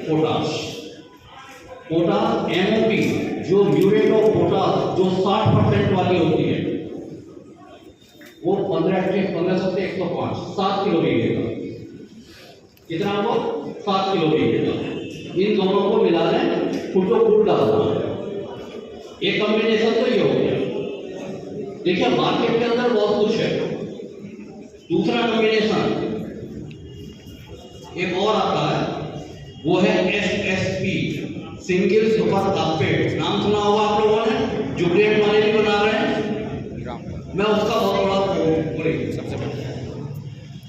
Potash. Potash MOP जो muriate of potash जो 60% वाली होती है वो 15 से 105 7 किलो मिलेगा। कितना वो 7 किलो मिलेगा। इन दोनों को मिला लें, फुटो फुट डालना है। एक कॉम्बिनेशन तो ये हो गया। देखिए मार्केट के अंदर बहुत कुछ है। दूसरा कॉम्बिनेशन एक और आता है, वो है SSP सिंगल सुपर फॉस्फेट। नाम सुना होगा आप लोगों ने, जो ग्रेड वाले भी बना रहे हैं। मैं उसका बहुत बड़ा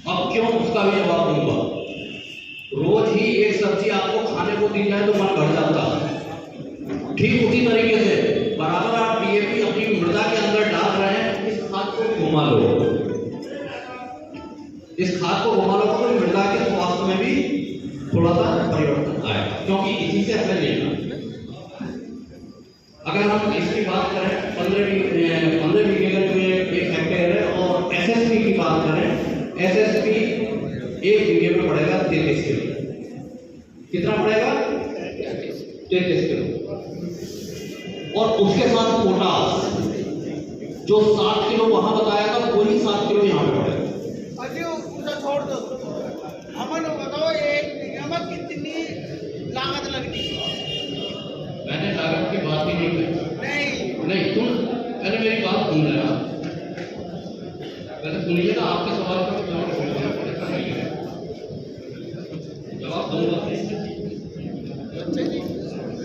अब क्यों उसका भी जवाब दूंगा। रोज ही एक सब्जी आपको खाने को दी जाए तो मन भर जाता है। ठीक उसी तरीके से बराबर आप DAP अपनी मृदा के अंदर डाल रहे हैं, इस खाद को घुमा लो। इस खाद को घुमा लो तो मृदा के स्वास्थ्य में भी थोड़ा सा परिवर्तन आएगा, क्योंकि इसी से हमें लेना। अगर हम इसकी बात करें 15 बीघे का जो एक हेक्टेयर है, और SSP की बात करें, SSP 1 बीघे में पड़ेगा 33 किलो। कितना पड़ेगा? 33 किलो। और उसके साथ पोटाश जो 7 किलो वहां बताया था, वही 7 किलो यहाँ पे पड़ेगा। छोड़ दो, हमें बताओ एक बीघे में कितनी लागत लगती है? मैंने लागत की बात ही नहीं की। नहीं तुम पहले मेरी बात सुन लेना। पहले सुनिएगा, आपके सवाल का जवाब दूंगा।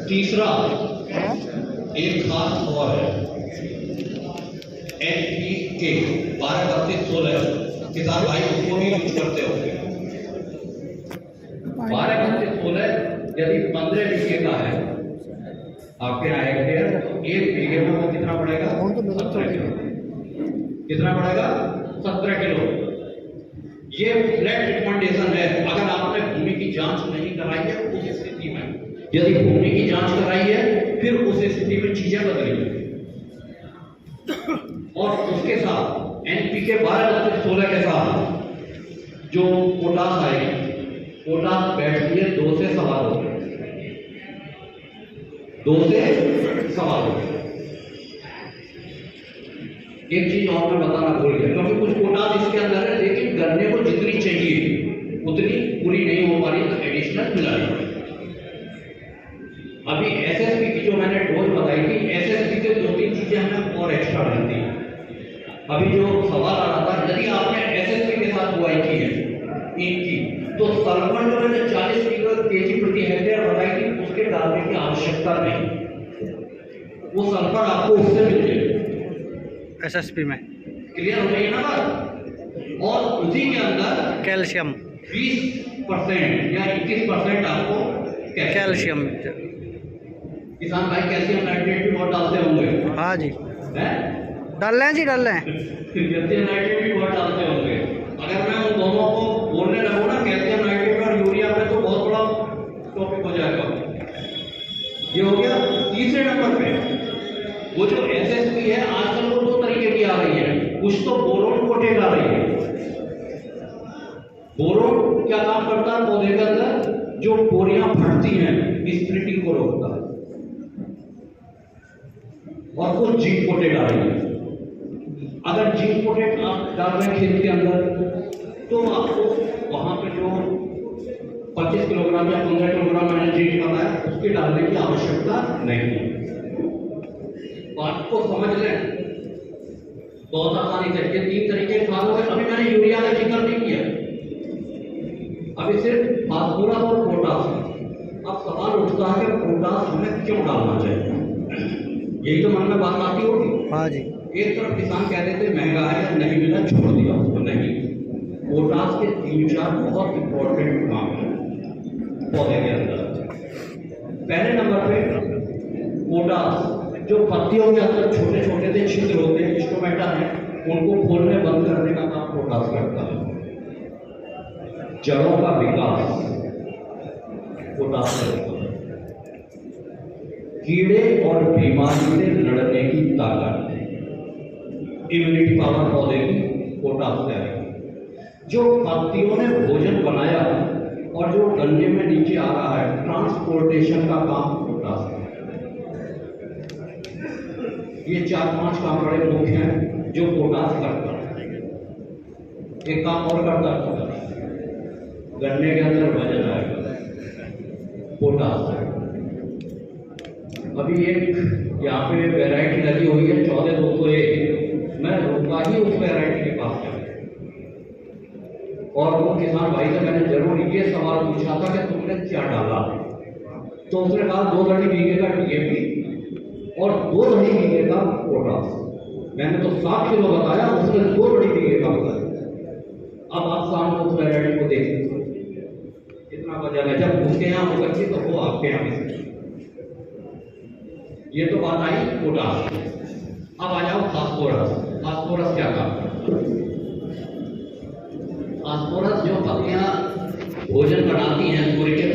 तीसरा एक खास और है, NPK 12-32-16। किसान भाई उसको भी यूज करते होंगे। 12-32-16 यदि 15 बीघे का है आपके यहाँ हेक्टेयर, तो 1 बीघे में वो कितना पड़ेगा? 17 किलो। कितना पड़ेगा? 17 किलो। ये फ्लैट रिकमेंडेशन है। अगर आपने भूमि की जांच नहीं कराई है उस स्थिति में, यदि भूमि की जांच कराई है फिर उस स्थिति में चीजें बदलेंगी। और उसके साथ NPK 12-32-16 के साथ जो पोटाश आएगी, पोटाश बैठती है 2 से सवा 2 एक चीज और मैं बताना भूल गया, क्योंकि कुछ पोटाश इसके अंदर है, लेकिन गन्ने को जितनी चाहिए उतनी पूरी नहीं हो पा रही, तो एडिशनल मिला रही। अभी SSP की जो मैंने डोज बताई थी, SSP से 2-3 चीजें हमें और एक्स्ट्रा मिलती हैं। अभी जो सवाल आ रहा था, यदि आपने SSP के साथ बुआई की है इनकी, तो सल्फर जो मैंने 40 kg प्रति हेक्टेयर बताई थी, उसके डालने की आवश्यकता नहीं। वो सल्फर आपको उससे मिल जाएगा SSP में। क्लियर हो गई ना बात? और उसी के अंदर कैल्शियम 20% या 21% आपको कैल्शियम। किसान भाई कैल्शियम नाइट्रेट भी बहुत डालते होंगे। हाँ जी, हैं? डाल रहे हैं जी, डाल रहे हैं। कैल्शियम नाइट्रेट भी बहुत डालते होंगे। अगर मैं उन दोनों को बोलने लगूँ ना, कैल्शियम नाइट्रेट और यूरिया पे, तो बहुत बड़ा टॉपिक हो जाएगा। ये हो गया। तीसरे नंबर पे वो जो SSP है, आजकल वो 2 तरीके की आ रही है। कुछ तो बोरोन कोटेड आ रही है। बोरोन क्या काम करता है पौधे के अंदर? जो पोरियां फटती हैं, स्प्लिटिंग को रोकता है। और कुछ जिंक कोटेड आ रही है। अगर जिंक कोटेड आप डाल रहे हैं खेत के अंदर, तो आपको वहां पे जो 25 किलोग्राम या 15 किलोग्राम मैंने जिंक बताया, उसके डालने की आवश्यकता नहीं है। बात को समझ लें, बहुत आसानी से। ये 3 तरीके खाद हो गए। अभी मैंने यूरिया का जिक्र नहीं किया, अभी सिर्फ फास्फोरस और पोटाश। अब सवाल उठता है कि पोटाश हमें क्यों डालना चाहिए? यही तो मन में बात आती होगी। हाँ जी। एक तरफ किसान कहते थे महंगा है, नहीं मिला, छोड़ दिया उसको। नहीं, पोटाश के 3-4 बहुत इंपॉर्टेंट काम है पौधे के अंदर। पहले नंबर पे पोटाश जो पत्तियों के अंदर छोटे छोटे से छिद्र होते हैं, स्टोमेटा है, उनको खोलने बंद करने का काम पोटाश करता है। जड़ों का विकास पोटाश करता है। कीड़े और बीमारी से लड़ने की ताकत, इम्यूनिटी पावर पौधे की पोटाश से आएगी। जो पत्तियों ने भोजन बनाया और जो गन्ने में नीचे आ रहा है ट्रांसपोर्टेशन का काम पोटास है। ये 4-5 काम बड़े मुख्य हैं जो पोटास करता है। एक काम और करता है पोटास, गन्ने के अंदर वजन आएगा पोटास है। अभी एक यहाँ पे वैरायटी लगी हुई है 14-201, मैं रुका ही उस वैरायटी के पास जाऊँ और वो किसान भाई से मैंने जरूर ये सवाल पूछा था कि तुमने क्या डाला, तो उसने कहा 2 धड़ी बीघे का DAP और 2 धड़ी बीघे का पोटास। मैंने तो 7 किलो बताया, उसने 2 धड़ी बीघे का बताया। अब आप सामने उस वैरायटी को देखिए कितना वजन है। जब उसके यहाँ हो सकती तो वो आपके यहाँ भी। ये तो बात आई पोटास। अब आ जाओ फास्फोरस। फास्फोरस क्या काम करता है? फास्फोरस जो पत्तियां भोजन बनाती हैं सूर्य के